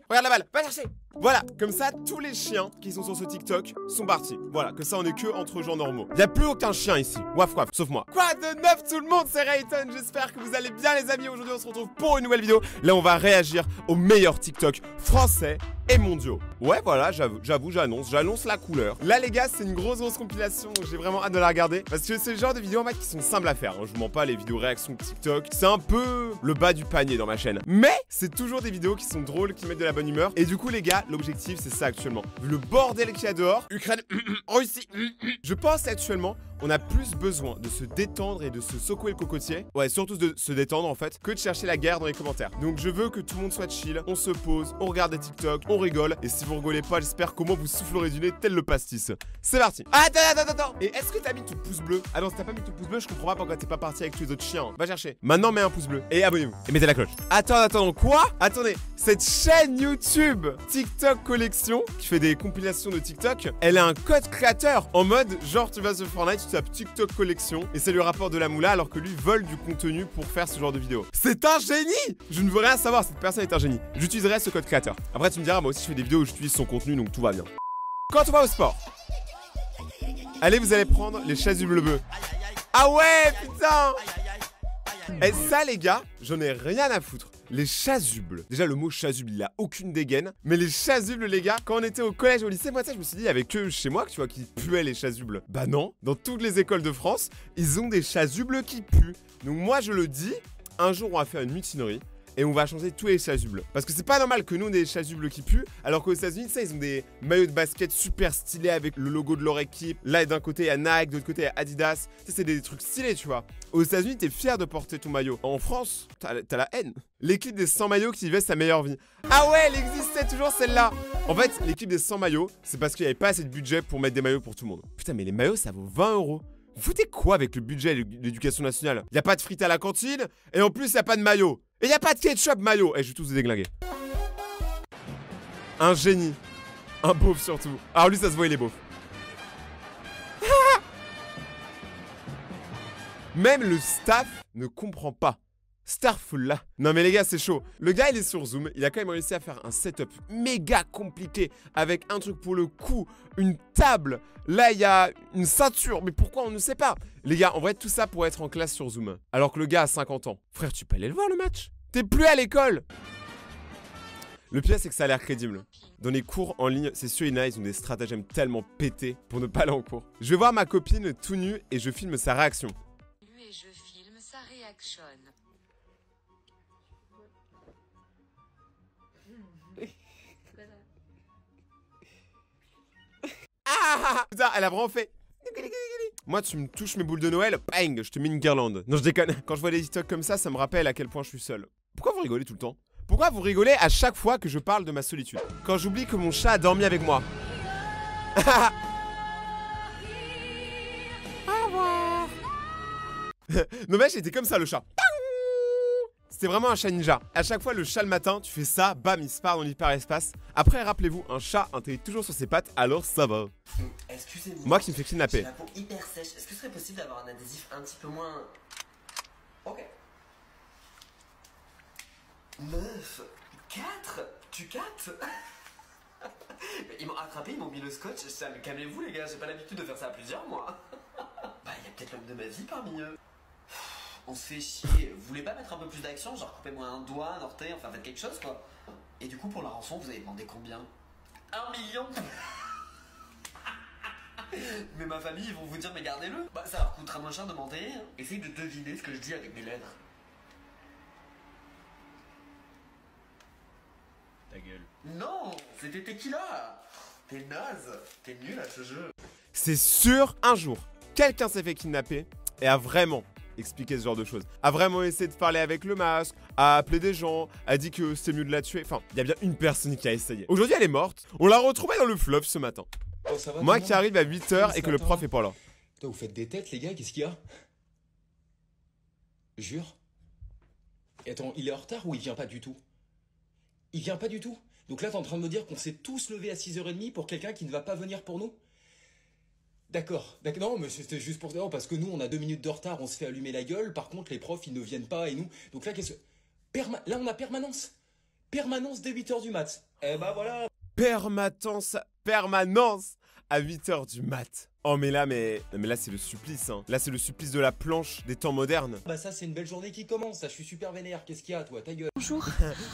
Regarde la balle, va chercher. Voilà, comme ça, tous les chiens qui sont sur ce TikTok sont partis. Voilà, que ça, on est que entre gens normaux. Y'a plus aucun chien ici. Waf waf, sauf moi. Quoi de neuf tout le monde, c'est Rayton. J'espère que vous allez bien les amis. Aujourd'hui, on se retrouve pour une nouvelle vidéo. Là, on va réagir aux meilleurs TikTok français et mondiaux. Ouais, voilà, j'annonce la couleur. Là, les gars, c'est une grosse compilation. Donc j'ai vraiment hâte de la regarder. Parce que c'est le genre de vidéos en fait qui sont simples à faire. Je vous mens pas, les vidéos réactions TikTok. C'est un peu le bas du panier dans ma chaîne. Mais c'est toujours des vidéos qui sont drôles, qui mettent de la bonne humeur. Et du coup, les gars, l'objectif, c'est ça actuellement. Vu le bordel qu'il y a dehors, Ukraine, Russie, je pense actuellement, on a plus besoin de se détendre et de se secouer le cocotier. Ouais, surtout de se détendre en fait, que de chercher la guerre dans les commentaires. Donc je veux que tout le monde soit chill, on se pose, on regarde des TikTok, on rigole. Et si vous rigolez pas, j'espère qu'au moins vous soufflerez du nez tel le pastis. C'est parti. Attends. Et est-ce que t'as mis ton pouce bleu? Ah non, si t'as pas mis ton pouce bleu, je comprends pas pourquoi t'es pas parti avec tous les autres chiens. Va chercher. Maintenant, mets un pouce bleu. Et abonnez-vous. Et mettez la cloche. Attends, quoi? Attendez, cette chaîne YouTube TikTok Collection, qui fait des compilations de TikTok, elle a un code créateur. En mode, genre tu vas sur Fortnite, tu tapes TikTok Collection, et ça lui rapporte de la moula alors que lui vole du contenu pour faire ce genre de vidéo. C'est un génie! Je ne veux rien savoir, cette personne est un génie. J'utiliserai ce code créateur. Après tu me diras, moi aussi je fais des vidéos où j'utilise son contenu, donc tout va bien. Quand on va au sport, allez, vous allez prendre les chasubles bleus. Ah ouais, putain! Et ça les gars, j'en ai rien à foutre. Les chasubles. Déjà, le mot chasuble, il a aucune dégaine. Mais les chasubles, les gars, quand on était au collège, au lycée, moi, ça, je me suis dit, il y avait que chez moi, tu vois, qui puaient les chasubles. Bah non, dans toutes les écoles de France, ils ont des chasubles qui puent. Donc moi, je le dis, un jour, on va faire une mutinerie. Et on va changer tous les chasubles. Parce que c'est pas normal que nous on ait des chasubles qui puent. Alors qu'aux États-Unis, ça, ils ont des maillots de basket super stylés avec le logo de leur équipe. Là, d'un côté, il y a Nike, de l'autre côté, il y a Adidas. Ça, c'est des trucs stylés, tu vois. Aux États-Unis, t'es fier de porter ton maillot. En France, t'as la haine. L'équipe des 100 maillots qui vivait sa meilleure vie. Ah ouais, elle existait toujours celle-là. En fait, l'équipe des 100 maillots, c'est parce qu'il n'y avait pas assez de budget pour mettre des maillots pour tout le monde. Putain, mais les maillots, ça vaut 20 €. Vous foutez quoi avec le budget de l'éducation nationale? Y a pas de frites à la cantine, et en plus, y a pas de maillot. Et y a pas de ketchup maillot. Eh, je vais tous les déglinguer. Un génie. Un beauf surtout. Alors lui, ça se voit, il est beauf. Même le staff ne comprend pas. Starful là. Non mais les gars, c'est chaud. Le gars, il est sur Zoom. Il a quand même réussi à faire un setup méga compliqué avec un truc pour le cou, une table. Là, il y a une ceinture. Mais pourquoi on ne sait pas? Les gars, en vrai, tout ça pour être en classe sur Zoom. Alors que le gars a 50 ans. Frère, tu peux aller le voir le match? T'es plus à l'école. Le pire, c'est que ça a l'air crédible. Dans les cours en ligne, c'est sûr, ils ont des stratagèmes tellement pétés pour ne pas aller en cours. Je vais voir ma copine tout nue et je filme sa réaction. Et je filme sa réaction. Ah putain, elle a vraiment fait. Moi, tu me touches mes boules de Noël, bang, je te mets une guirlande. Non, je déconne. Quand je vois des TikTok comme ça me rappelle à quel point je suis seul. Pourquoi vous rigolez tout le temps? Pourquoi vous rigolez à chaque fois que je parle de ma solitude? Quand j'oublie que mon chat a dormi avec moi. Au revoir. Non mais j'étais comme ça le chat. C'était vraiment un chat ninja. À chaque fois le chat le matin, tu fais ça, bam, il se part dans l'hyperespace. Après, rappelez-vous, un chat intelligent toujours sur ses pattes, alors ça va. Excusez-moi. Moi qui me fais kidnapper. J'ai la peau hyper sèche. Est-ce que ce serait possible d'avoir un adhésif un petit peu moins... Ok. Meuf, 4? Tu captes? Ils m'ont attrapé, ils m'ont mis le scotch. Calmez-vous les gars, j'ai pas l'habitude de faire ça à plusieurs moi. Bah il y a peut-être l'homme de ma vie parmi eux. On se fait chier. Vous voulez pas mettre un peu plus d'action? Genre coupez-moi un doigt, un orteil, enfin faites quelque chose quoi. Et du coup pour la rançon vous avez demandé combien? 1 million. Mais ma famille ils vont vous dire mais gardez-le. Bah ça leur coûtera moins cher de mentir. Essayez de deviner ce que je dis avec mes lèvres. Ta gueule. Non, c'était Tequila. T'es naze. T'es nul à ce jeu. C'est sûr, un jour, quelqu'un s'est fait kidnapper et a vraiment expliqué ce genre de choses. A vraiment essayé de parler avec le masque, a appelé des gens, a dit que c'était mieux de la tuer. Enfin, il y a bien une personne qui a essayé. Aujourd'hui, elle est morte. On l'a retrouvée dans le fleuve ce matin. Oh, ça va, moi qui arrive à 8 h et que le prof est pas là. Putain, vous faites des têtes, les gars, qu'est-ce qu'il y a? Jure. Et attends, il est en retard ou il vient pas du tout? Il vient pas du tout? Donc là, t'es en train de me dire qu'on s'est tous levés à 6h30 pour quelqu'un qui ne va pas venir pour nous? D'accord, non, mais c'était juste pour... Non, parce que nous, on a 2 minutes de retard, on se fait allumer la gueule. Par contre, les profs, ils ne viennent pas et nous... Donc là, qu'est-ce que... Là, on a permanence. Permanence dès 8h du mat. Eh bah voilà. Permanence à 8h du mat. Oh mais là c'est le supplice hein. Là c'est le supplice de la planche des temps modernes. Bah ça c'est une belle journée qui commence, ça je suis super vénère. Qu'est-ce qu'il y a toi, ta gueule? Bonjour.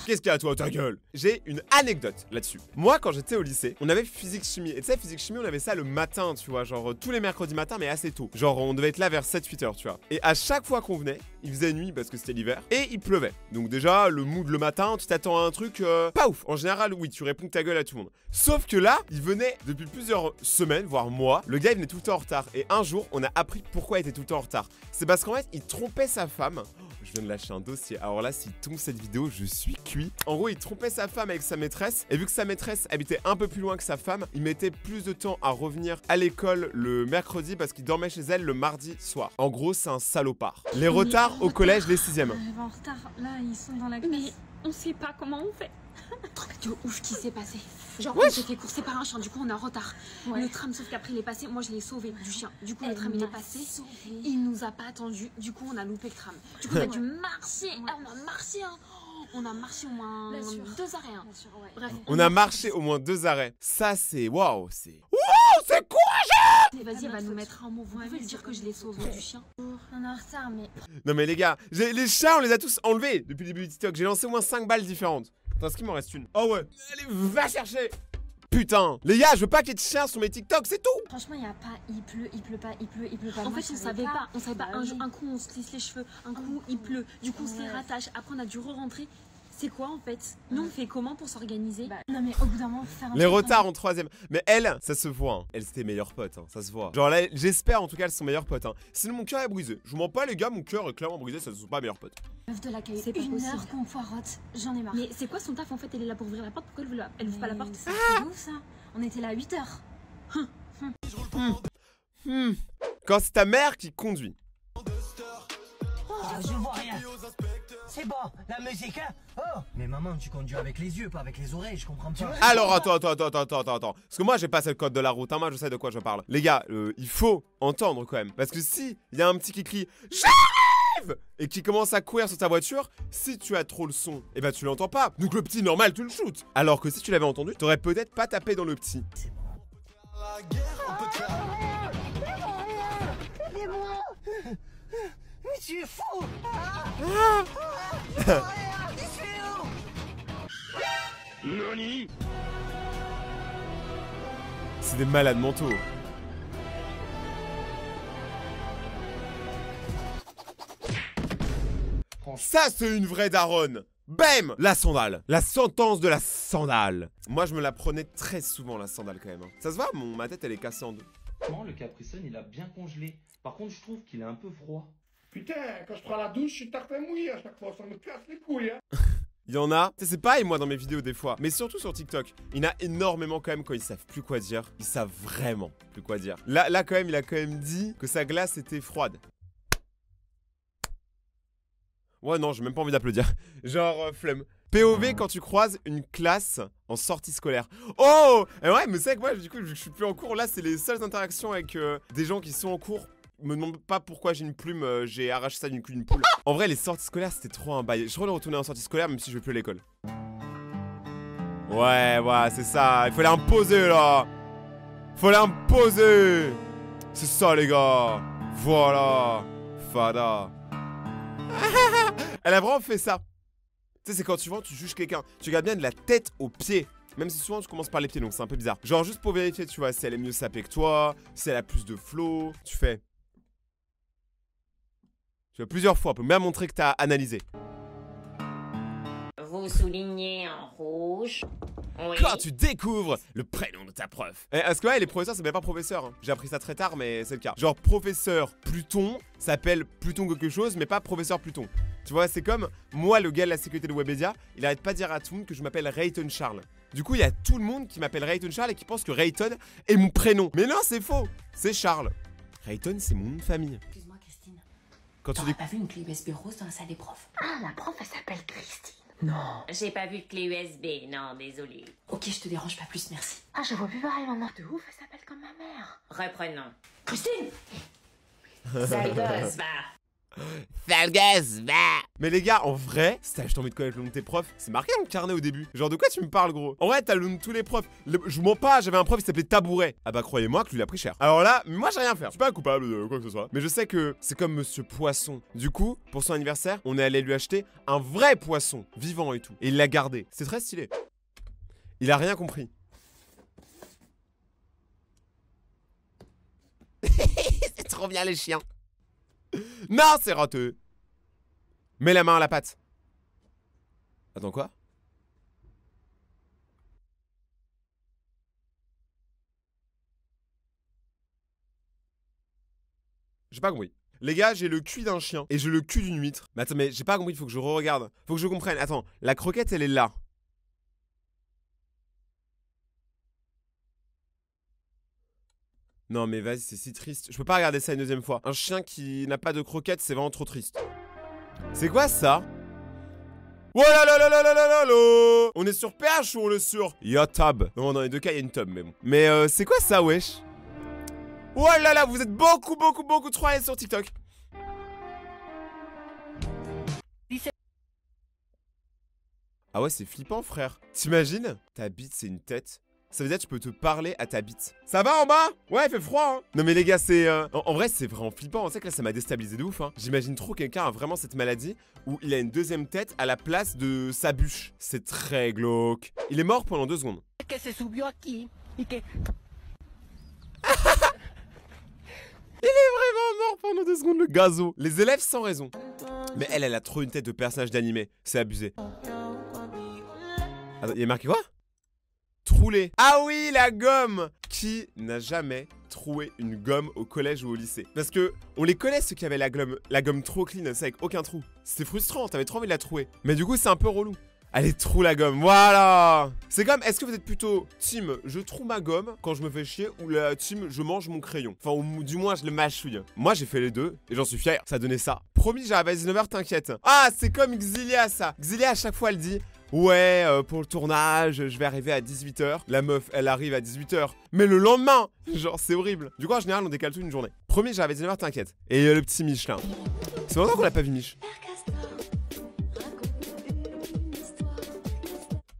Qu'est-ce qu'il y a toi, ta gueule? J'ai une anecdote là-dessus. Moi quand j'étais au lycée, on avait physique-chimie. Et tu sais, physique-chimie on avait ça le matin, tu vois. Genre tous les mercredis matins mais assez tôt. Genre on devait être là vers 7-8h, tu vois. Et à chaque fois qu'on venait, il faisait nuit parce que c'était l'hiver. Et il pleuvait. Donc déjà, le mood le matin, tu t'attends à un truc pas ouf. En général, oui, tu réponds ta gueule à tout le monde. Sauf que là, il venait depuis plusieurs semaines, voire mois. Le gars il venait tout le temps en retard. Et un jour, on a appris pourquoi il était tout le temps en retard. C'est parce qu'en fait, il trompait sa femme. Je viens de lâcher un dossier. Alors là, s'il tombe cette vidéo, je suis cuit. En gros, il trompait sa femme avec sa maîtresse. Et vu que sa maîtresse habitait un peu plus loin que sa femme, il mettait plus de temps à revenir à l'école le mercredi parce qu'il dormait chez elle le mardi soir. En gros, c'est un salopard. Les retards au collège, les 6e. En retard, là, ils sont dans la classe. Mais on sait pas comment on fait. Truc de ouf qui s'est passé. Genre, Ouais. on s'est fait courser par un chien, du coup on est en retard. Ouais. Le tram, sauf qu'après il est passé, moi je l'ai sauvé du chien. Du coup le tram il est passé, il nous a pas attendu, du coup on a loupé le tram. Du coup on a dû marcher. Ah, on a marché, hein. On a marché au moins Bien sûr. 2 arrêts. Hein. Bien sûr, ouais. Bref, On a marché au moins 2 arrêts. Ça, c'est... Waouh, c'est... c'est quoi? Vas-y, elle va nous mettre un mot. Vous pouvez lui dire que je l'ai sauvé du chien. On est en retard, mais Non mais les gars, les chats, on les a tous enlevés depuis le début du TikTok. J'ai lancé au moins 5 balles différentes. Attends, est-ce qu'il m'en reste une? Oh ouais. Allez, va chercher. Putain. Les gars, je veux pas qu'il y ait de chiens sur mes TikTok, c'est tout. franchement, il y a pas. Il pleut pas, il pleut pas. En Moi, fait, je on savait pas. On savait pas. Bah oui. Un coup, on se lisse les cheveux. Un coup, il pleut. Du coup, on se les Ouais. rattache. Après, on a dû re-rentrer. C'est quoi en fait? Nous, on fait comment pour s'organiser? Bah, non, mais au bout d'un moment, faut faire un Les truc, retards en 3ème. Mais elle, ça se voit. Hein. Elle, c'était meilleure pote, hein. Ça se voit. Genre là, j'espère en tout cas, elles sont meilleures potes. Hein. Sinon, mon cœur est brisé. Je vous mens pas, les gars, mon cœur est clairement brisé. Ça ne sont pas meilleures potes. Meuf de l'accueil, C'est pas une possible. heure qu'on poirote. J'en ai marre. Mais c'est quoi son taf en fait? Elle est là pour ouvrir la porte. Pourquoi elle ouvre pas la porte? C'est un truc de ouf, ça. On était là à 8h. Quand c'est ta mère qui conduit. Oh, je vois rien. C'est bon, la musique, hein? Oh, mais maman, tu conduis avec les yeux, pas avec les oreilles, je comprends pas. Alors, attends. Parce que moi, j'ai pas le code de la route. Hein. Moi, je sais de quoi je parle. Les gars, il faut entendre quand même. Parce que si il y a un petit qui crie « J'arrive !» et qui commence à courir sur ta voiture, si tu as trop le son, eh ben tu l'entends pas. Donc le petit, normal, tu le shootes. Alors que si tu l'avais entendu, t'aurais peut-être pas tapé dans le petit. Mais tu es fou! C'est des malades mentaux. Ça, c'est une vraie daronne. Bam! La sandale. La sentence de la sandale. Moi, je me la prenais très souvent, la sandale, quand même. Hein. Ça se voit, ma tête, elle est cassée en deux. Le Capri Sun, il a bien congelé. Par contre, je trouve qu'il est un peu froid. Putain, quand je prends la douche, je suis tartin mouillé à chaque fois, ça me casse les couilles, hein. Il y en a, c'est pareil moi dans mes vidéos des fois, mais surtout sur TikTok. Il y en a énormément quand même quand ils savent plus quoi dire. Ils savent vraiment plus quoi dire. Là quand même, il a quand même dit que sa glace était froide. Ouais non, j'ai même pas envie d'applaudir. Genre flemme. POV quand tu croises une classe en sortie scolaire. Oh! Et ouais, mais c'est que moi, du coup, vu que je suis plus en cours, là, c'est les seules interactions avec des gens qui sont en cours. Me demande pas pourquoi j'ai une plume, j'ai arraché ça d'une poule. En vrai, les sorties scolaires, c'était trop un bail. Je crois retourner en sortie scolaire, même si je vais plus à l'école. Ouais, c'est ça. Il faut l'imposer, là. Faut l'imposer. C'est ça, les gars. Voilà. Fada. Elle a vraiment fait ça. Tu sais, c'est quand tu vois, tu juges quelqu'un. Tu regardes bien de la tête aux pieds. Même si souvent tu commences par les pieds, donc c'est un peu bizarre. Genre juste pour vérifier, tu vois, si elle est mieux sapée que toi, si elle a plus de flow. Tu fais. Tu vois, plusieurs fois, pour bien montrer que t'as analysé. Vous soulignez en rouge. Oui. Quand tu découvres le prénom de ta prof. Parce que ouais, les professeurs, c'est même pas professeur. Hein. J'ai appris ça très tard, mais c'est le cas. Genre, professeur Pluton s'appelle Pluton quelque chose, mais pas professeur Pluton. Tu vois, c'est comme moi, le gars de la sécurité de Webedia, il arrête pas de dire à tout le monde que je m'appelle Rayton Charles. Du coup, il y a tout le monde qui m'appelle Rayton Charles et qui pense que Rayton est mon prénom. Mais non, c'est faux. C'est Charles. Rayton, c'est mon nom de famille. Excuse-moi, Christine. Quand tu T'aurais pas vu une clé USB rose dans la salle des profs? Ah, la prof, elle s'appelle Christine. Non. J'ai pas vu de clé USB, non, désolé. Ok, je te dérange pas plus, merci. Ah, je vois plus pareil maintenant. De ouf, elle s'appelle comme ma mère. Reprenons. Christine! Sale gosse, va. Sale gosse, bah. Mais les gars, en vrai, stage, t'as envie de connaître le nom de tes profs? C'est marqué dans le carnet au début. Genre, de quoi tu me parles, gros? En vrai, t'as le nom de tous les profs. Je mens pas, j'avais un prof qui s'appelait Tabouret. Ah bah, croyez-moi que lui, il a pris cher. Alors là, moi, j'ai rien à faire. Je suis pas coupable de quoi que ce soit. Mais je sais que c'est comme Monsieur Poisson. Du coup, pour son anniversaire, on est allé lui acheter un vrai poisson, vivant et tout. Et il l'a gardé. C'est très stylé. Il a rien compris. C'est trop bien, les chiens. Non, c'est raté. Mets la main à la patte. Attends, quoi? J'ai pas compris. Les gars, j'ai le cul d'un chien et j'ai le cul d'une huître. Mais attends, mais j'ai pas compris, faut que je re-regarde. Faut que je comprenne. Attends, la croquette, elle est là. Non mais vas-y, c'est si triste. Je peux pas regarder ça une deuxième fois. Un chien qui n'a pas de croquette, c'est vraiment trop triste. C'est quoi ça? Oh là là là là là là là là. On est sur PH ou on est sur Yotab? Non, dans les deux cas, il y a une tub, mais bon. Mais c'est quoi ça, wesh? Oh là là, vous êtes beaucoup trop allés sur TikTok. Ah ouais, c'est flippant, frère. T'imagines? Ta bite, c'est une tête. Ça veut dire que tu peux te parler à ta bite. Ça va en bas? Ouais, il fait froid, hein. Non mais les gars, c'est... En vrai, c'est vraiment flippant. On sait que là, ça m'a déstabilisé de ouf, hein. J'imagine trop quelqu'un a vraiment cette maladie où il a une deuxième tête à la place de sa bûche. C'est très glauque. Il est mort pendant 2 secondes. Il est vraiment mort pendant 2 secondes, le gazo. Les élèves sans raison. Mais elle a trop une tête de personnage d'animé. C'est abusé. Attends, il est marqué quoi? Trouler. Ah oui, la gomme. Qui n'a jamais troué une gomme au collège ou au lycée? Parce que on les connaît ceux qui avaient la gomme trop clean, c'est avec aucun trou. C'était frustrant, t'avais trop envie de la trouver. Mais du coup, c'est un peu relou. Allez, troue la gomme, voilà. C'est comme, est-ce que vous êtes plutôt team je troue ma gomme quand je me fais chier ou la team je mange mon crayon? Enfin, ou du moins je le mâchouille. Moi j'ai fait les deux et j'en suis fier, ça donnait ça. Promis, j'arrive à 19h, t'inquiète. Ah, c'est comme Xilia ça. Xilia à chaque fois elle dit ouais, pour le tournage, je vais arriver à 18h. La meuf, elle arrive à 18h. Mais le lendemain, genre c'est horrible. Du coup en général on décale toute une journée. Promis, j'arrive à 19h, t'inquiète. Et le petit Mich là. C'est longtemps qu'on l'a pas vu, Mich.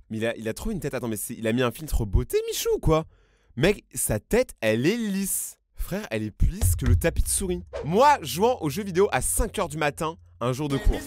Mais il a trop une tête. Attends, mais il a mis un filtre beauté, Michou, ou quoi? Mec, sa tête, elle est lisse. Frère, elle est plus lisse que le tapis de souris. Moi, jouant aux jeux vidéo à 5h du matin, un jour de cours.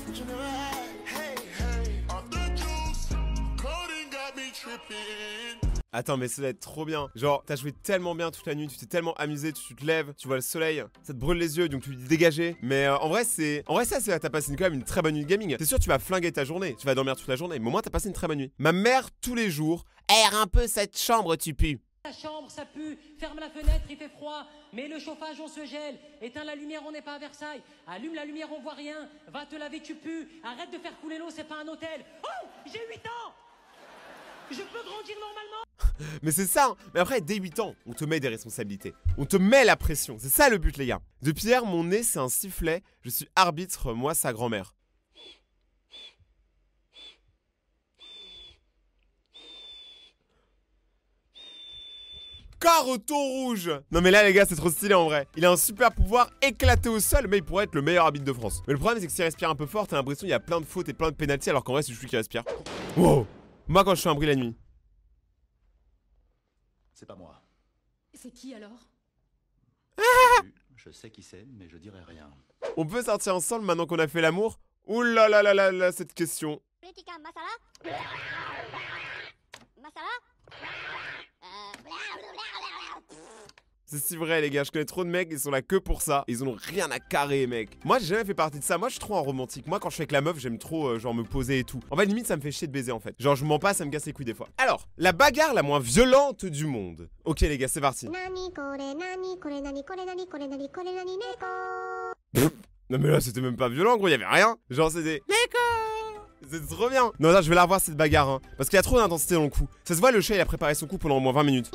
Attends, mais ça doit être trop bien. Genre, t'as joué tellement bien toute la nuit, tu t'es tellement amusé, tu te lèves, tu vois le soleil, ça te brûle les yeux, donc tu dis dégager. Mais en vrai, t'as passé quand même une très bonne nuit de gaming. C'est sûr, tu vas flinguer ta journée, tu vas dormir toute la journée, mais au moins t'as passé une très bonne nuit. Ma mère, tous les jours, aère un peu cette chambre, tu pues. La chambre, ça pue. Ferme la fenêtre, il fait froid. Mets le chauffage, on se gèle. Éteins la lumière, on n'est pas à Versailles. Allume la lumière, on voit rien. Va te laver, tu pues. Arrête de faire couler l'eau, c'est pas un hôtel. Oh, j'ai 8 ans. Je peux grandir normalement. Mais c'est ça, hein. Mais après, dès 8 ans, on te met des responsabilités. On te met la pression. C'est ça le but, les gars. Depuis hier, mon nez, c'est un sifflet. Je suis arbitre, moi, sa grand-mère. Carton rouge. Non mais là les gars c'est trop stylé en vrai. Il a un super pouvoir éclaté au sol, mais il pourrait être le meilleur arbitre de France. Mais le problème c'est que s'il respire un peu fort, t'as l'impression qu'il y a plein de fautes et plein de pénaltys, alors qu'en vrai c'est juste lui qui respire. Wow. Moi quand je fais un bruit la nuit. C'est pas moi. C'est qui alors? Je sais qui c'est, mais je dirai rien. On peut sortir ensemble maintenant qu'on a fait l'amour? Ouh là là là là là, cette question. C'est si vrai les gars, je connais trop de mecs, ils sont là que pour ça. Ils en ont rien à carrer mec. Moi j'ai jamais fait partie de ça, moi je suis trop un romantique. Moi quand je suis avec la meuf, j'aime trop genre me poser et tout. En fait limite ça me fait chier de baiser en fait. Genre je mens pas, ça me casse les couilles des fois. Alors, la bagarre la moins violente du monde. Ok les gars, c'est parti. Non mais là c'était même pas violent gros, y'avait rien. Genre c'était... C'est trop bien. Non là je vais la revoir cette bagarre hein, parce qu'il y a trop d'intensité dans le coup. Ça se voit, le chat il a préparé son coup pendant au moins 20 minutes.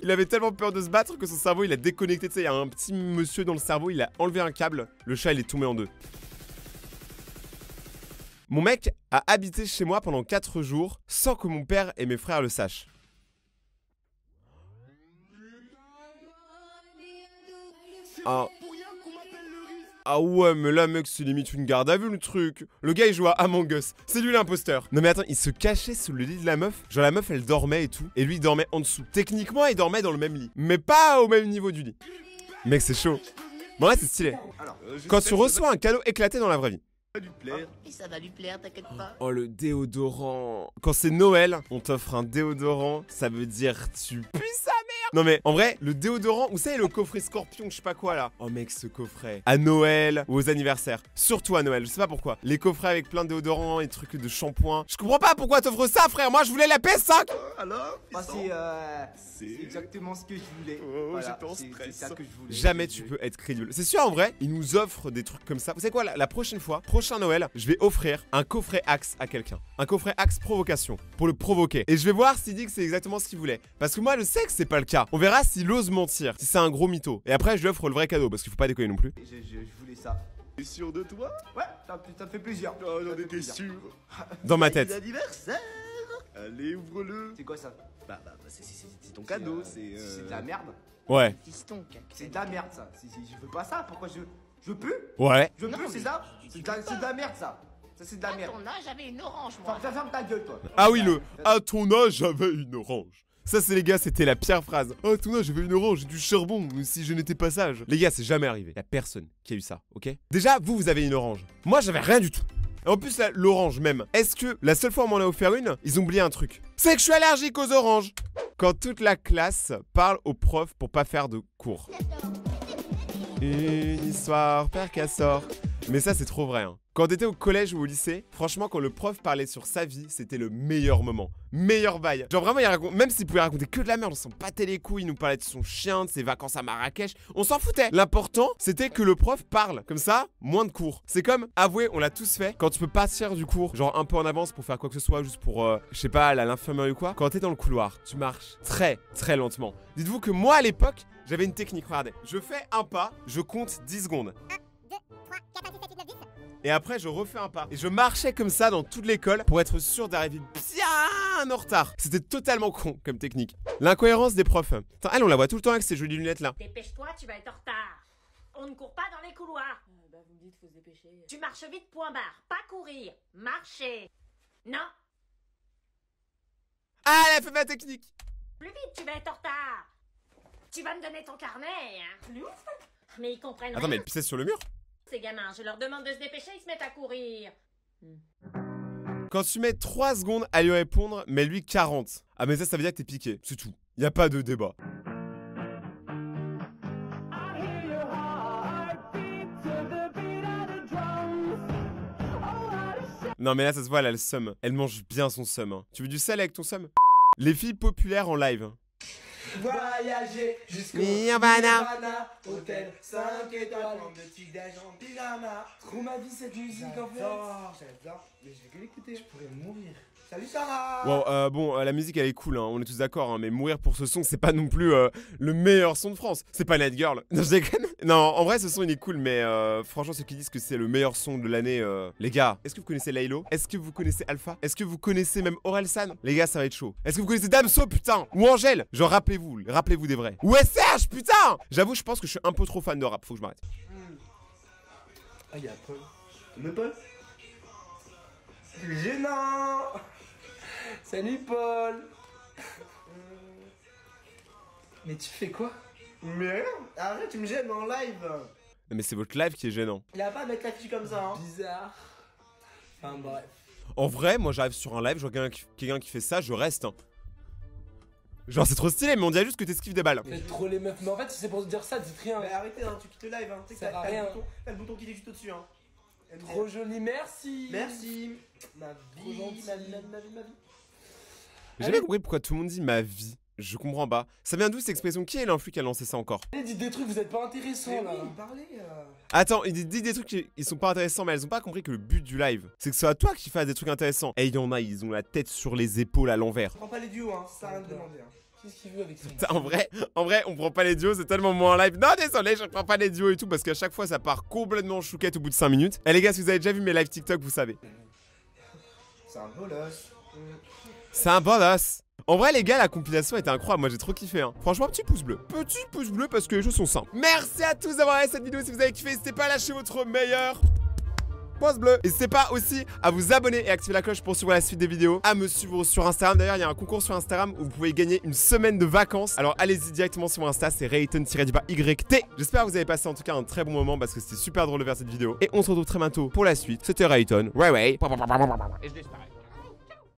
Il avait tellement peur de se battre que son cerveau il a déconnecté. Tu sais, il y a un petit monsieur dans le cerveau, il a enlevé un câble. Le chat il est tombé en deux. Mon mec a habité chez moi pendant 4 jours sans que mon père et mes frères le sachent. Ah ouais, mais là, mec, c'est limite une garde à vue, le truc. Le gars, il joue à Among Us. C'est lui l'imposteur. Non mais attends, il se cachait sous le lit de la meuf. Genre la meuf, elle dormait et tout. Et lui, il dormait en dessous. Techniquement, il dormait dans le même lit. Mais pas au même niveau du lit. Mec, c'est chaud. Bon là, c'est stylé. Quand tu reçois un cadeau éclaté dans la vraie vie. Et ça va lui plaire, t'inquiète pas. Oh, le déodorant. Quand c'est Noël, on t'offre un déodorant. Ça veut dire tu pues sa mère. Non mais en vrai, le déodorant, vous savez le coffret Scorpion, je sais pas quoi là. Oh mec, ce coffret. À Noël ou aux anniversaires. Surtout à Noël, je sais pas pourquoi. Les coffrets avec plein de déodorants et trucs de shampoing. Je comprends pas pourquoi t'offres ça, frère. Moi, je voulais la PS5. Alors c'est exactement ce que je voulais. Voilà, c'est ça que je voulais. Jamais tu peux être crédible. C'est sûr, en vrai, ils nous offrent des trucs comme ça. Vous savez quoi, la prochaine fois, prochain Noël, je vais offrir un coffret Axe à quelqu'un. Un coffret Axe provocation. Pour le provoquer. Et je vais voir s'il dit que c'est exactement ce qu'il voulait. Parce que moi, je sais que c'est pas le cas. On verra s'il ose mentir. Si c'est un gros mytho. Et après, je lui offre le vrai cadeau. Parce qu'il faut pas déconner non plus. Je voulais ça. T'es sûr de toi? Ouais, ça fait plaisir. Oh, j'en étais sûr. Dans ma tête. Anniversaire. Allez, ouvre-le. C'est quoi ça? Bah, c'est ton cadeau. C'est de la merde. Ouais. C'est de la merde ça. Je veux pas ça. Pourquoi je peux? Ouais. Je peux, c'est ça? C'est de la merde ça. Ça c'est de la merde. À ton âge, j'avais une orange, moi. Ferme ta gueule, toi. Ah oui, le à ton âge, j'avais une orange. Ça, c'est les gars, c'était la pire phrase. À ton âge, j'avais une orange et du charbon si je n'étais pas sage. Les gars, c'est jamais arrivé. Y a personne qui a eu ça, ok? Déjà, vous avez une orange. Moi, j'avais rien du tout. Et en plus, l'orange même. Est-ce que la seule fois où on m'en a offert une, ils ont oublié un truc? C'est que je suis allergique aux oranges. Quand toute la classe parle au prof pour pas faire de cours. Une histoire, père Cassor. Mais ça, c'est trop vrai, hein. Quand t'étais au collège ou au lycée, franchement, quand le prof parlait sur sa vie, c'était le meilleur moment. Meilleur bail. Genre vraiment, même s'il pouvait raconter que de la merde, on s'en battait les couilles, il nous parlait de son chien, de ses vacances à Marrakech, on s'en foutait. L'important, c'était que le prof parle. Comme ça, moins de cours. C'est comme, avouez, on l'a tous fait, quand tu peux partir du cours, genre un peu en avance pour faire quoi que ce soit, juste pour, je sais pas, aller à l'infirmerie ou quoi. Quand t'es dans le couloir, tu marches très, très lentement. Dites-vous que moi, à l'époque, j'avais une technique, regardez. Je fais un pas, je compte 10 secondes. 1, 2, 3, 4, 5, 6, 7, 8, 9, 10. Et après, je refais un pas. Et je marchais comme ça dans toute l'école pour être sûr d'arriver bien en retard. C'était totalement con comme technique. L'incohérence des profs. Attends, elle, on la voit tout le temps avec ces jolies lunettes là. Dépêche-toi, tu vas être en retard. On ne court pas dans les couloirs. Bah, vous me dites, faut se dépêcher. Tu marches vite, point barre. Pas courir. Marcher. Non. Ah, elle a fait ma technique. Plus vite, tu vas être en retard. Tu vas me donner ton carnet, hein. Plus ouf. Mais ils comprennent Attends, mais elle pissait sur le mur? Ces gamins, je leur demande de se dépêcher, ils se mettent à courir. Quand tu mets 3 secondes à lui répondre, mais lui 40. Ah mais ça veut dire que t'es piqué, c'est tout. Y a pas de débat. Non mais là ça se voit, elle a le seum. Elle mange bien son seum, hein. Tu veux du sel avec ton seum? Les filles populaires en live. Voyager jusqu'au Nirvana. Hôtel 5 étoiles, en petit déj en pyjama. Trop ma vie cette musique en fait. J'adore, mais je vais que l'écouter, je pourrais mourir. Salut Sarah. Wow, bon, la musique elle est cool, hein, on est tous d'accord, hein, mais mourir pour ce son, c'est pas non plus le meilleur son de France. C'est pas Night Girl. Non, je déconne. Non, en vrai, ce son il est cool, mais franchement, ceux qui disent que c'est le meilleur son de l'année, les gars, est-ce que vous connaissez Laylo? Est-ce que vous connaissez Alpha? Est-ce que vous connaissez même Orelsan? Les gars, ça va être chaud. Est-ce que vous connaissez Damso, putain? Ou Angèle? Genre, rappelez-vous des vrais. Ou SCH, putain! J'avoue, je pense que je suis un peu trop fan de rap, faut que je m'arrête. Ah, y'a Paul. Le Paul? C'est gênant. Salut Paul. Mais tu fais quoi? Mais rien. Arrête, tu me gênes en live. Non mais c'est votre live qui est gênant. Il a pas à mettre la fille comme ça, hein. Bizarre. Enfin bref. En vrai, moi j'arrive sur un live, je vois quelqu'un qui fait ça, je reste. Hein. Genre c'est trop stylé, mais on dirait juste que t'esquives des balles. Faites trop les meufs, mais en fait c'est pour se dire ça, dites rien. Mais arrêtez, hein, tu quittes le live, hein. Tu sais que t'as le bouton qui est juste au-dessus, hein. Trop joli, merci. Merci. Ma vie, ma vie. J'ai jamais compris pourquoi tout le monde dit ma vie. Je comprends pas. Ça vient d'où cette expression? Qui est l'influ qui a lancé ça encore? Dites des trucs, vous êtes pas intéressants là. Oui, parlez. Attends, il dit des trucs qui sont pas intéressants, mais elles ont pas compris que le but du live, c'est que ce soit toi qui fasses des trucs intéressants. Et il y en a, ils ont la tête sur les épaules à l'envers. On prend pas les duos, hein, ça rien de demander. Hein. Qu'est-ce qu'il veut avec ça? En vrai, on prend pas les duos, c'est tellement moins en live. Non, désolé, je prends pas les duos et tout, parce qu'à chaque fois, ça part complètement chouquette au bout de 5 minutes. Et les gars, si vous avez déjà vu mes lives TikTok, vous savez. C'est un bolos. C'est un bolos. En vrai les gars, la compilation était incroyable, moi j'ai trop kiffé hein. Franchement petit pouce bleu parce que les choses sont simples. Merci à tous d'avoir regardé cette vidéo, si vous avez kiffé n'hésitez pas à lâcher votre meilleur pouce bleu. N'hésitez pas aussi à vous abonner et activer la cloche pour suivre la suite des vidéos, à me suivre sur Instagram. D'ailleurs il y a un concours sur Instagram où vous pouvez gagner une semaine de vacances. Alors allez-y directement sur mon Insta, c'est Rayton-YT. J'espère que vous avez passé en tout cas un très bon moment parce que c'était super drôle de faire cette vidéo. Et on se retrouve très bientôt pour la suite. C'était Rayton. Ouais. Et je disparais.